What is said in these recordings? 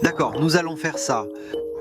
D'accord, nous allons faire ça.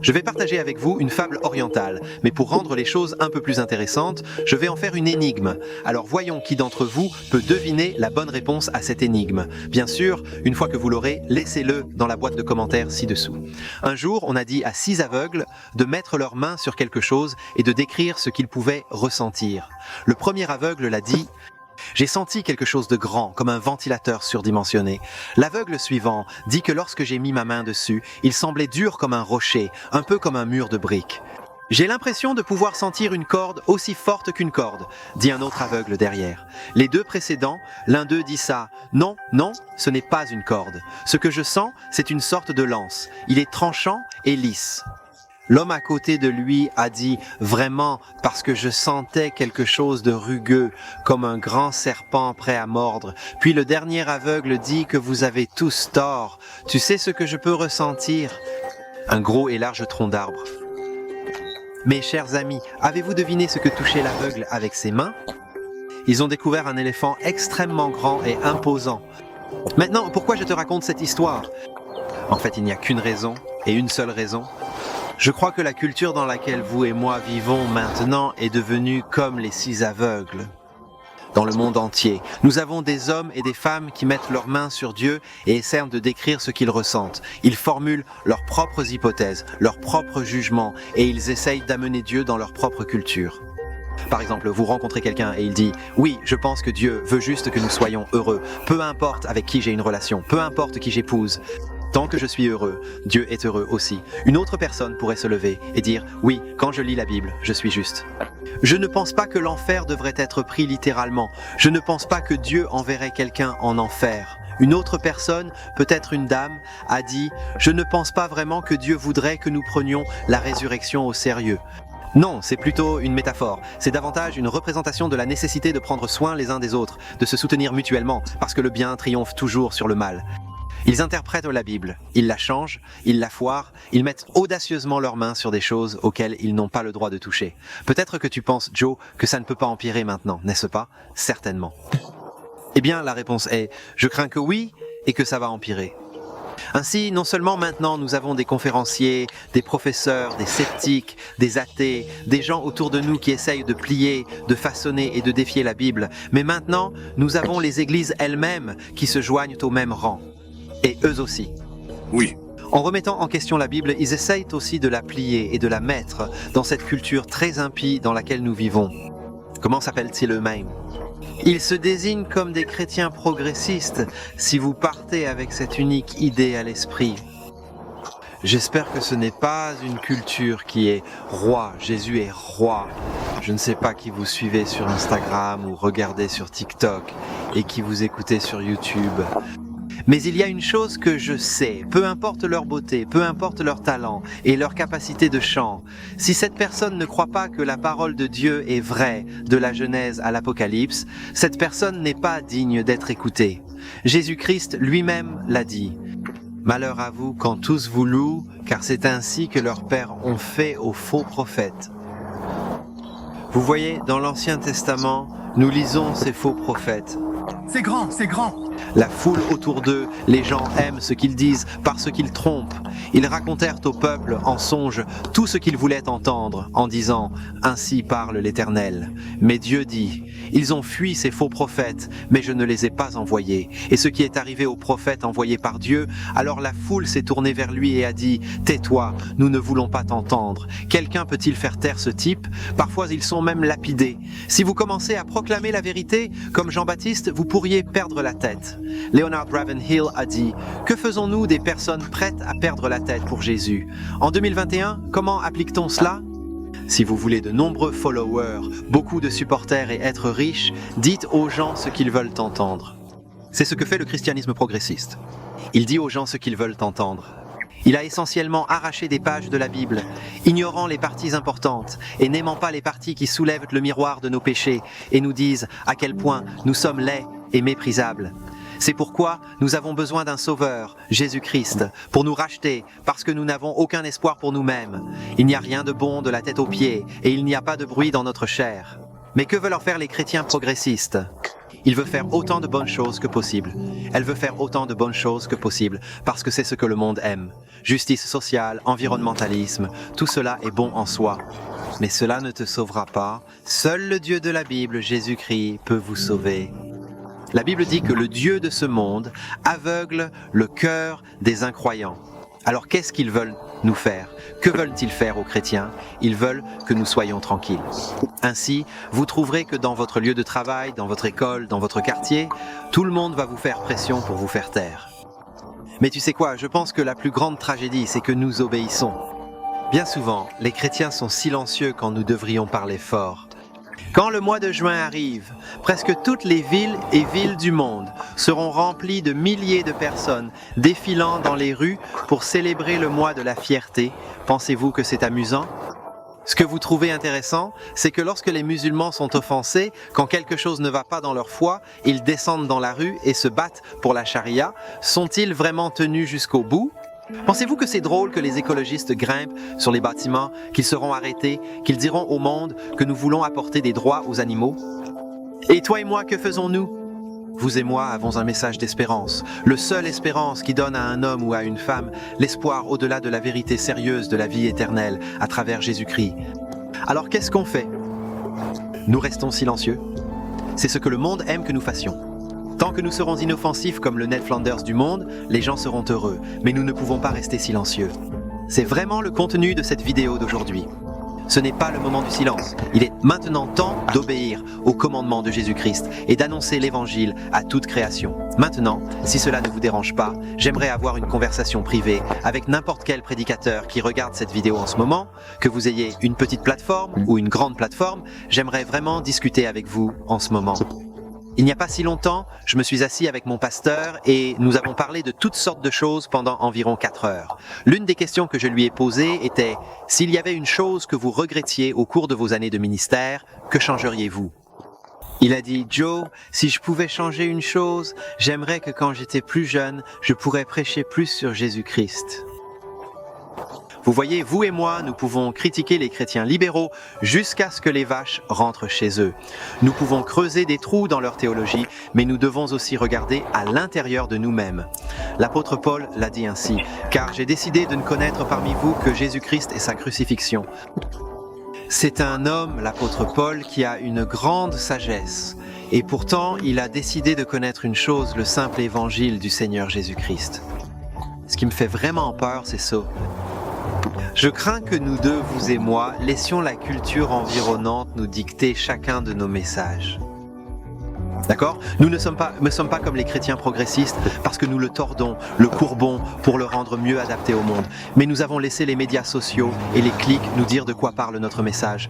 Je vais partager avec vous une fable orientale, mais pour rendre les choses un peu plus intéressantes, je vais en faire une énigme. Alors voyons qui d'entre vous peut deviner la bonne réponse à cette énigme. Bien sûr, une fois que vous l'aurez, laissez-le dans la boîte de commentaires ci-dessous. Un jour, on a dit à 6 aveugles de mettre leurs mains sur quelque chose et de décrire ce qu'ils pouvaient ressentir. Le premier aveugle l'a dit: j'ai senti quelque chose de grand, comme un ventilateur surdimensionné. L'aveugle suivant dit que lorsque j'ai mis ma main dessus, il semblait dur comme un rocher, un peu comme un mur de briques. J'ai l'impression de pouvoir sentir une corde aussi forte qu'une corde, dit un autre aveugle derrière. Les deux précédents, l'un d'eux dit ça. Non, non, ce n'est pas une corde. Ce que je sens, c'est une sorte de lance. Il est tranchant et lisse. L'homme à côté de lui a dit « Vraiment, parce que je sentais quelque chose de rugueux, comme un grand serpent prêt à mordre. » Puis le dernier aveugle dit que vous avez tous tort. Tu sais ce que je peux ressentir? Un gros et large tronc d'arbre. Mes chers amis, avez-vous deviné ce que touchait l'aveugle avec ses mains? Ils ont découvert un éléphant extrêmement grand et imposant. Maintenant, pourquoi je te raconte cette histoire? En fait, il n'y a qu'une raison, et une seule raison. Je crois que la culture dans laquelle vous et moi vivons maintenant est devenue comme les 6 aveugles. Dans le monde entier, nous avons des hommes et des femmes qui mettent leurs mains sur Dieu et essaient de décrire ce qu'ils ressentent. Ils formulent leurs propres hypothèses, leurs propres jugements, et ils essayent d'amener Dieu dans leur propre culture. Par exemple, vous rencontrez quelqu'un et il dit « Oui, je pense que Dieu veut juste que nous soyons heureux, peu importe avec qui j'ai une relation, peu importe qui j'épouse. » Tant que je suis heureux, Dieu est heureux aussi. Une autre personne pourrait se lever et dire « Oui, quand je lis la Bible, je suis juste. » Je ne pense pas que l'enfer devrait être pris littéralement. Je ne pense pas que Dieu enverrait quelqu'un en enfer. Une autre personne, peut-être une dame, a dit « Je ne pense pas vraiment que Dieu voudrait que nous prenions la résurrection au sérieux. » Non, c'est plutôt une métaphore. C'est davantage une représentation de la nécessité de prendre soin les uns des autres, de se soutenir mutuellement, parce que le bien triomphe toujours sur le mal. Ils interprètent la Bible, ils la changent, ils la foirent, ils mettent audacieusement leurs mains sur des choses auxquelles ils n'ont pas le droit de toucher. Peut-être que tu penses, Joe, que ça ne peut pas empirer maintenant, n'est-ce pas? Certainement. Eh bien, la réponse est, je crains que oui, et que ça va empirer. Ainsi, non seulement maintenant nous avons des conférenciers, des professeurs, des sceptiques, des athées, des gens autour de nous qui essayent de plier, de façonner et de défier la Bible, mais maintenant nous avons les églises elles-mêmes qui se joignent au même rang. Et eux aussi. Oui. En remettant en question la Bible, ils essayent aussi de la plier et de la mettre dans cette culture très impie dans laquelle nous vivons. Comment s'appellent-ils eux-mêmes? Ils se désignent comme des chrétiens progressistes si vous partez avec cette unique idée à l'esprit. J'espère que ce n'est pas une culture qui est roi, Jésus est roi. Je ne sais pas qui vous suivez sur Instagram ou regardez sur TikTok et qui vous écoutez sur YouTube. Mais il y a une chose que je sais, peu importe leur beauté, peu importe leur talent et leur capacité de chant, si cette personne ne croit pas que la parole de Dieu est vraie, de la Genèse à l'Apocalypse, cette personne n'est pas digne d'être écoutée. Jésus-Christ lui-même l'a dit. Malheur à vous quand tous vous louent, car c'est ainsi que leurs pères ont fait aux faux prophètes. Vous voyez, dans l'Ancien Testament, nous lisons ces faux prophètes. C'est grand, c'est grand. La foule autour d'eux, les gens aiment ce qu'ils disent parce qu'ils trompent. Ils racontèrent au peuple en songe tout ce qu'ils voulaient entendre en disant « Ainsi parle l'Éternel ». Mais Dieu dit « Ils ont fui ces faux prophètes, mais je ne les ai pas envoyés. » Et ce qui est arrivé aux prophètes envoyés par Dieu, alors la foule s'est tournée vers lui et a dit « Tais-toi, nous ne voulons pas t'entendre. Quelqu'un peut-il faire taire ce type? Parfois ils sont même lapidés. Si vous commencez à proclamer la vérité, comme Jean-Baptiste, vous pourriez perdre la tête. » Leonard Ravenhill a dit « Que faisons-nous des personnes prêtes à perdre la tête pour Jésus? En 2021, comment applique-t-on cela? Si vous voulez de nombreux followers, beaucoup de supporters et être riche, dites aux gens ce qu'ils veulent entendre. » C'est ce que fait le christianisme progressiste. Il dit aux gens ce qu'ils veulent entendre. Il a essentiellement arraché des pages de la Bible, ignorant les parties importantes et n'aimant pas les parties qui soulèvent le miroir de nos péchés et nous disent à quel point nous sommes laids et méprisables. C'est pourquoi nous avons besoin d'un sauveur, Jésus-Christ, pour nous racheter, parce que nous n'avons aucun espoir pour nous-mêmes. Il n'y a rien de bon de la tête aux pieds, et il n'y a pas de bruit dans notre chair. Mais que veulent en faire les chrétiens progressistes? Il veut faire autant de bonnes choses que possible. Elle veut faire autant de bonnes choses que possible, parce que c'est ce que le monde aime. Justice sociale, environnementalisme, tout cela est bon en soi. Mais cela ne te sauvera pas. Seul le Dieu de la Bible, Jésus-Christ, peut vous sauver. La Bible dit que le Dieu de ce monde aveugle le cœur des incroyants. Alors qu'est-ce qu'ils veulent nous faire? Que veulent-ils faire aux chrétiens? Ils veulent que nous soyons tranquilles. Ainsi, vous trouverez que dans votre lieu de travail, dans votre école, dans votre quartier, tout le monde va vous faire pression pour vous faire taire. Mais tu sais quoi, je pense que la plus grande tragédie, c'est que nous obéissons. Bien souvent, les chrétiens sont silencieux quand nous devrions parler fort. Quand le mois de juin arrive, presque toutes les villes et villes du monde seront remplies de milliers de personnes défilant dans les rues pour célébrer le mois de la fierté. Pensez-vous que c'est amusant? Ce que vous trouvez intéressant, c'est que lorsque les musulmans sont offensés, quand quelque chose ne va pas dans leur foi, ils descendent dans la rue et se battent pour la charia. Sont-ils vraiment tenus jusqu'au bout? Pensez-vous que c'est drôle que les écologistes grimpent sur les bâtiments, qu'ils seront arrêtés, qu'ils diront au monde que nous voulons apporter des droits aux animaux? Et toi et moi, que faisons-nous? Vous et moi avons un message d'espérance, le seul espérance qui donne à un homme ou à une femme l'espoir au-delà de la vérité sérieuse de la vie éternelle à travers Jésus-Christ. Alors qu'est-ce qu'on fait? Nous restons silencieux. C'est ce que le monde aime que nous fassions. Tant que nous serons inoffensifs comme le Ned Flanders du monde, les gens seront heureux, mais nous ne pouvons pas rester silencieux. C'est vraiment le contenu de cette vidéo d'aujourd'hui. Ce n'est pas le moment du silence. Il est maintenant temps d'obéir au commandement de Jésus-Christ et d'annoncer l'Évangile à toute création. Maintenant, si cela ne vous dérange pas, j'aimerais avoir une conversation privée avec n'importe quel prédicateur qui regarde cette vidéo en ce moment, que vous ayez une petite plateforme ou une grande plateforme, j'aimerais vraiment discuter avec vous en ce moment. Il n'y a pas si longtemps, je me suis assis avec mon pasteur et nous avons parlé de toutes sortes de choses pendant environ 4 heures. L'une des questions que je lui ai posées était « S'il y avait une chose que vous regrettiez au cours de vos années de ministère, que changeriez-vous » Il a dit « Joe, si je pouvais changer une chose, j'aimerais que quand j'étais plus jeune, je pourrais prêcher plus sur Jésus-Christ. » Vous voyez, vous et moi, nous pouvons critiquer les chrétiens libéraux jusqu'à ce que les vaches rentrent chez eux. Nous pouvons creuser des trous dans leur théologie, mais nous devons aussi regarder à l'intérieur de nous-mêmes. L'apôtre Paul l'a dit ainsi, « Car j'ai décidé de ne connaître parmi vous que Jésus-Christ et sa crucifixion. » C'est un homme, l'apôtre Paul, qui a une grande sagesse. Et pourtant, il a décidé de connaître une chose, le simple évangile du Seigneur Jésus-Christ. Ce qui me fait vraiment peur, c'est ça. Je crains que nous deux, vous et moi, laissions la culture environnante nous dicter chacun de nos messages. D'accord? Nous ne sommes pas comme les chrétiens progressistes parce que nous le tordons, le courbons pour le rendre mieux adapté au monde. Mais nous avons laissé les médias sociaux et les clics nous dire de quoi parle notre message.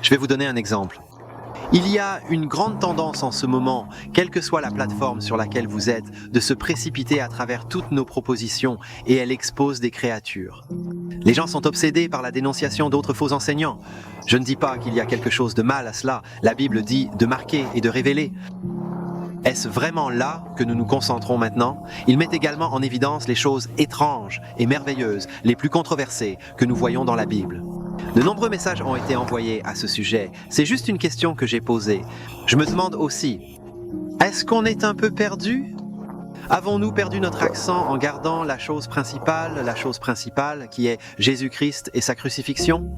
Je vais vous donner un exemple. Il y a une grande tendance en ce moment, quelle que soit la plateforme sur laquelle vous êtes, de se précipiter à travers toutes nos propositions et elle expose des créatures. Les gens sont obsédés par la dénonciation d'autres faux enseignants. Je ne dis pas qu'il y a quelque chose de mal à cela, la Bible dit de marquer et de révéler. Est-ce vraiment là que nous nous concentrons maintenant? Il met également en évidence les choses étranges et merveilleuses, les plus controversées que nous voyons dans la Bible. De nombreux messages ont été envoyés à ce sujet. C'est juste une question que j'ai posée. Je me demande aussi, est-ce qu'on est un peu perdu? Avons-nous perdu notre accent en gardant la chose principale qui est Jésus-Christ et sa crucifixion?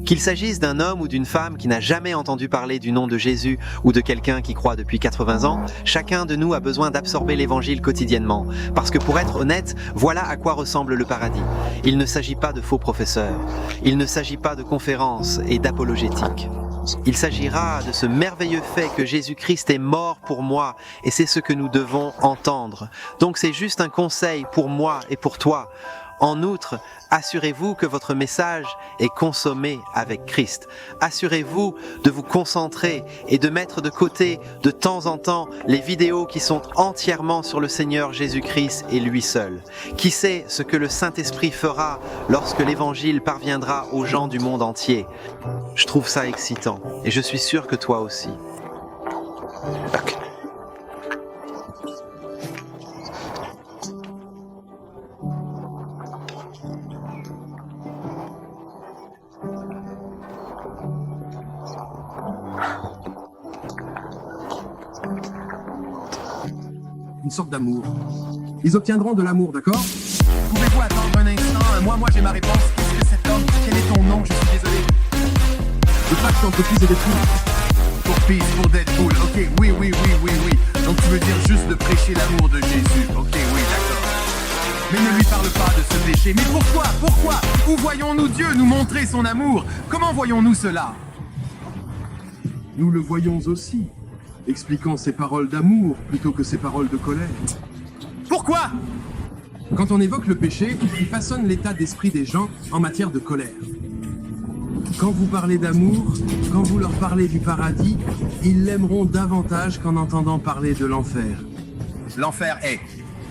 Qu'il s'agisse d'un homme ou d'une femme qui n'a jamais entendu parler du nom de Jésus ou de quelqu'un qui croit depuis 80 ans, chacun de nous a besoin d'absorber l'évangile quotidiennement. Parce que pour être honnête, voilà à quoi ressemble le paradis. Il ne s'agit pas de faux professeurs. Il ne s'agit pas de conférences et d'apologétique. Il s'agira de ce merveilleux fait que Jésus-Christ est mort pour moi et c'est ce que nous devons entendre. Donc c'est juste un conseil pour moi et pour toi. En outre, assurez-vous que votre message est consommé avec Christ. Assurez-vous de vous concentrer et de mettre de côté de temps en temps les vidéos qui sont entièrement sur le Seigneur Jésus-Christ et lui seul. Qui sait ce que le Saint-Esprit fera lorsque l'Évangile parviendra aux gens du monde entier? Je trouve ça excitant et je suis sûr que toi aussi. Ok. une sorte d'amour. Ils obtiendront de l'amour, d'accord? Pouvez-vous attendre un instant? Moi, j'ai ma réponse. Qu'est-ce que cet homme? Quel est ton nom? Je suis désolé. Le pacte entre Fils et Deadpool. Pour Peace, pour Deadpool. Ok, oui. Donc tu veux dire juste de prêcher l'amour de Jésus. Ok, oui, d'accord. Mais ne lui parle pas de ce péché. Mais pourquoi? Où voyons-nous Dieu nous montrer son amour? Comment voyons-nous cela? Nous le voyons aussi, expliquant ses paroles d'amour plutôt que ses paroles de colère. Pourquoi? Quand on évoque le péché, il façonne l'état d'esprit des gens en matière de colère. Quand vous parlez d'amour, quand vous leur parlez du paradis, ils l'aimeront davantage qu'en entendant parler de l'enfer. L'enfer est.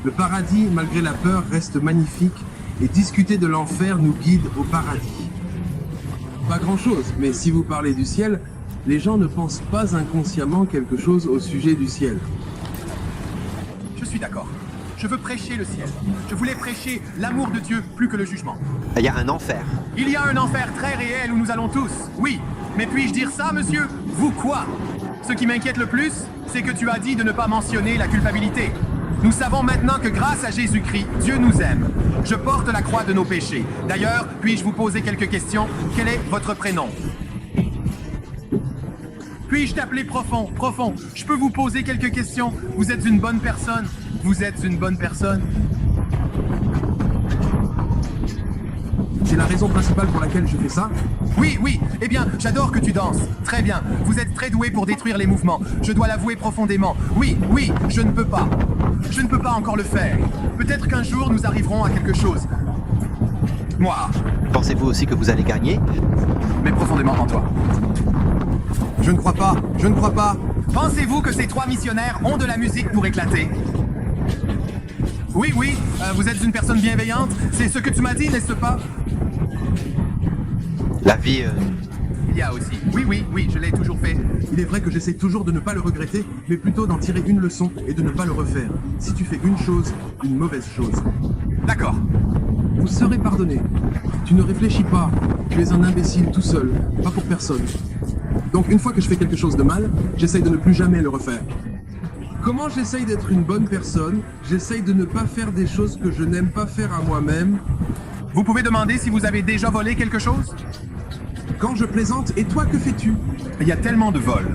Le paradis, malgré la peur, reste magnifique et discuter de l'enfer nous guide au paradis. Pas grand-chose, mais si vous parlez du ciel, les gens ne pensent pas inconsciemment quelque chose au sujet du ciel. Je suis d'accord. Je veux prêcher le ciel. Je voulais prêcher l'amour de Dieu plus que le jugement. Il y a un enfer. Il y a un enfer très réel où nous allons tous. Oui. Mais puis-je dire ça, monsieur? Vous quoi? Ce qui m'inquiète le plus, c'est que tu as dit de ne pas mentionner la culpabilité. Nous savons maintenant que grâce à Jésus-Christ, Dieu nous aime. Je porte la croix de nos péchés. D'ailleurs, puis-je vous poser quelques questions? Quel est votre prénom? Puis-je t'appeler Profond? Profond, je peux vous poser quelques questions? Vous êtes une bonne personne? Vous êtes une bonne personne? C'est la raison principale pour laquelle je fais ça. Oui. Eh bien, j'adore que tu danses. Très bien. Vous êtes très doué pour détruire les mouvements. Je dois l'avouer profondément. Oui, je ne peux pas. Je ne peux pas encore le faire. Peut-être qu'un jour, nous arriverons à quelque chose. Moi. Pensez-vous aussi que vous allez gagner? Mais profondément en toi. Je ne crois pas. Pensez-vous que ces trois missionnaires ont de la musique pour éclater? Oui, vous êtes une personne bienveillante. C'est ce que tu m'as dit, n'est-ce pas? La vie... Il y a aussi. Oui, je l'ai toujours fait. Il est vrai que j'essaie toujours de ne pas le regretter, mais plutôt d'en tirer une leçon et de ne pas le refaire. Si tu fais une chose, une mauvaise chose, D'accord. vous serez pardonné. Tu ne réfléchis pas. Tu es un imbécile tout seul, pas pour personne. Donc une fois que je fais quelque chose de mal, j'essaye de ne plus jamais le refaire. Comment j'essaye d'être une bonne personne? J'essaye de ne pas faire des choses que je n'aime pas faire à moi-même. Vous pouvez demander si vous avez déjà volé quelque chose? Quand je plaisante, et toi, que fais-tu? Il y a tellement de vols.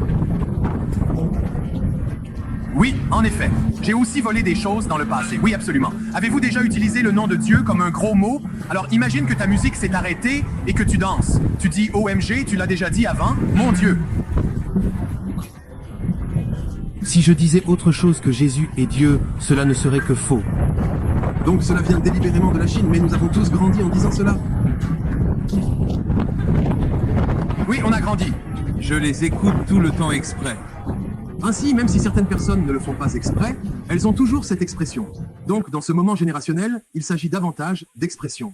Oui, en effet. J'ai aussi volé des choses dans le passé. Oui, absolument. Avez-vous déjà utilisé le nom de Dieu comme un gros mot? Alors imagine que ta musique s'est arrêtée et que tu danses. Tu dis OMG, tu l'as déjà dit avant? Mon Dieu! Si je disais autre chose que Jésus est Dieu, cela ne serait que faux. Donc cela vient délibérément de la Chine, mais nous avons tous grandi en disant cela. Oui, on a grandi. Je les écoute tout le temps exprès. Ainsi, même si certaines personnes ne le font pas exprès, elles ont toujours cette expression. Donc, dans ce moment générationnel, il s'agit davantage d'expression.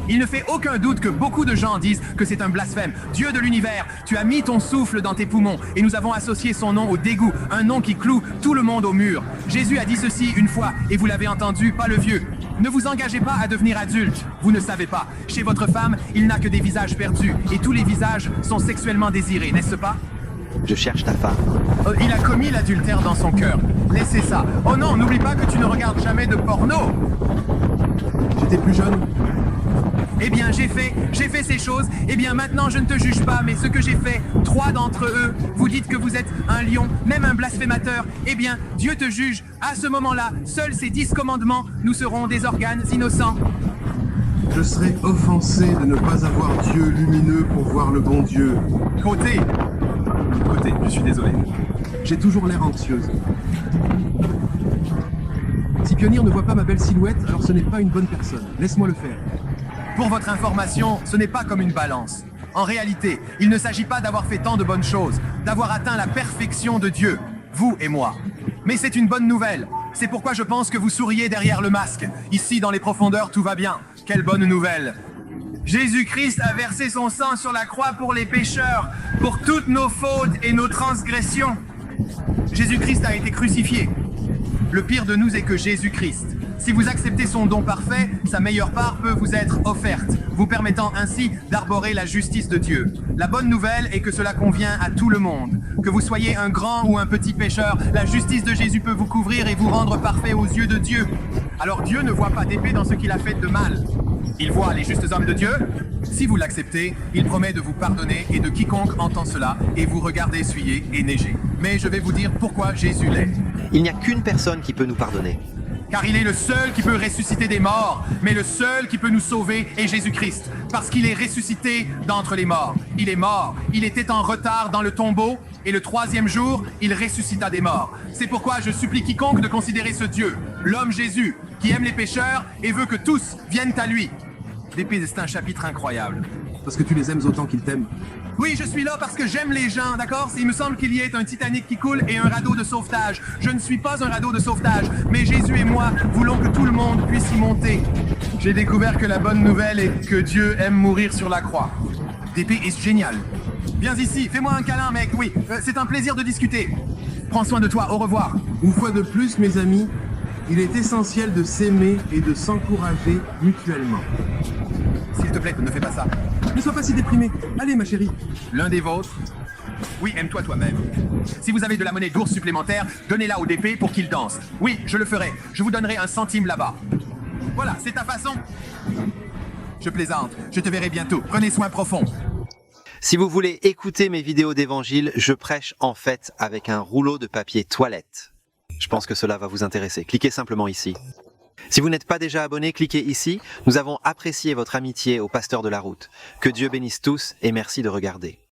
Il ne fait aucun doute que beaucoup de gens disent que c'est un blasphème. Dieu de l'univers, tu as mis ton souffle dans tes poumons et nous avons associé son nom au dégoût, un nom qui cloue tout le monde au mur. Jésus a dit ceci une fois et vous l'avez entendu, pas le vieux. Ne vous engagez pas à devenir adulte. Vous ne savez pas. Chez votre femme, il n'a que des visages perdus et tous les visages sont sexuellement désirés, n'est-ce pas? Je cherche ta femme. Il a commis l'adultère dans son cœur. Laissez ça. Oh non, n'oublie pas que tu ne regardes jamais de porno. J'étais plus jeune. Eh bien, j'ai fait ces choses. Eh bien, maintenant, je ne te juge pas, mais ce que j'ai fait, 3 d'entre eux, vous dites que vous êtes un lion, même un blasphémateur. Eh bien, Dieu te juge. À ce moment-là, seuls ces 10 commandements, nous serons des organes innocents. Je serais offensé de ne pas avoir Dieu lumineux pour voir le bon Dieu. Côté, je suis désolé. J'ai toujours l'air anxieuse. Si Pionnier ne voit pas ma belle silhouette, alors ce n'est pas une bonne personne. Laisse-moi le faire. Pour votre information, ce n'est pas comme une balance. En réalité, il ne s'agit pas d'avoir fait tant de bonnes choses, d'avoir atteint la perfection de Dieu, vous et moi. Mais c'est une bonne nouvelle. C'est pourquoi je pense que vous souriez derrière le masque. Ici, dans les profondeurs, tout va bien. Quelle bonne nouvelle. Jésus-Christ a versé son sang sur la croix pour les pécheurs, pour toutes nos fautes et nos transgressions. Jésus-Christ a été crucifié. Le pire de nous est que Jésus-Christ, Si vous acceptez son don parfait, sa meilleure part peut vous être offerte, vous permettant ainsi d'arborer la justice de Dieu. La bonne nouvelle est que cela convient à tout le monde. Que vous soyez un grand ou un petit pécheur, la justice de Jésus peut vous couvrir et vous rendre parfait aux yeux de Dieu. Alors Dieu ne voit pas d'épée dans ce qu'il a fait de mal. Il voit les justes hommes de Dieu. Si vous l'acceptez, il promet de vous pardonner et de quiconque entend cela et vous regarde essuyer et neiger. Mais je vais vous dire pourquoi Jésus l'est. Il n'y a qu'une personne qui peut nous pardonner. Car il est le seul qui peut ressusciter des morts, mais le seul qui peut nous sauver est Jésus-Christ, parce qu'il est ressuscité d'entre les morts. Il est mort, il était en retard dans le tombeau, et le troisième jour, il ressuscita des morts. C'est pourquoi je supplie quiconque de considérer ce Dieu, l'homme Jésus, qui aime les pécheurs et veut que tous viennent à lui. C'est un chapitre incroyable. Parce que tu les aimes autant qu'ils t'aiment. Oui, je suis là parce que j'aime les gens, d'accord? Il me semble qu'il y ait un Titanic qui coule et un radeau de sauvetage. Je ne suis pas un radeau de sauvetage, mais Jésus et moi voulons que tout le monde puisse y monter. J'ai découvert que la bonne nouvelle est que Dieu aime mourir sur la croix. DP est génial. Viens ici, fais-moi un câlin, mec. Oui, c'est un plaisir de discuter. Prends soin de toi, au revoir. Une fois de plus, mes amis, il est essentiel de s'aimer et de s'encourager mutuellement. S'il te plaît, ne fais pas ça. Ne sois pas si déprimé. Allez, ma chérie. L'un des vôtres? Oui, aime-toi toi-même. Si vous avez de la monnaie d'ours supplémentaire, donnez-la au DP pour qu'il danse. Oui, je le ferai. Je vous donnerai 1 centime là-bas. Voilà, c'est ta façon. Je plaisante. Je te verrai bientôt. Prenez soin profond. Si vous voulez écouter mes vidéos d'évangile, je prêche en fait avec un rouleau de papier toilette. Je pense que cela va vous intéresser. Cliquez simplement ici. Si vous n'êtes pas déjà abonné, cliquez ici. Nous avons apprécié votre amitié au pasteur de la route. Que Dieu bénisse tous et merci de regarder.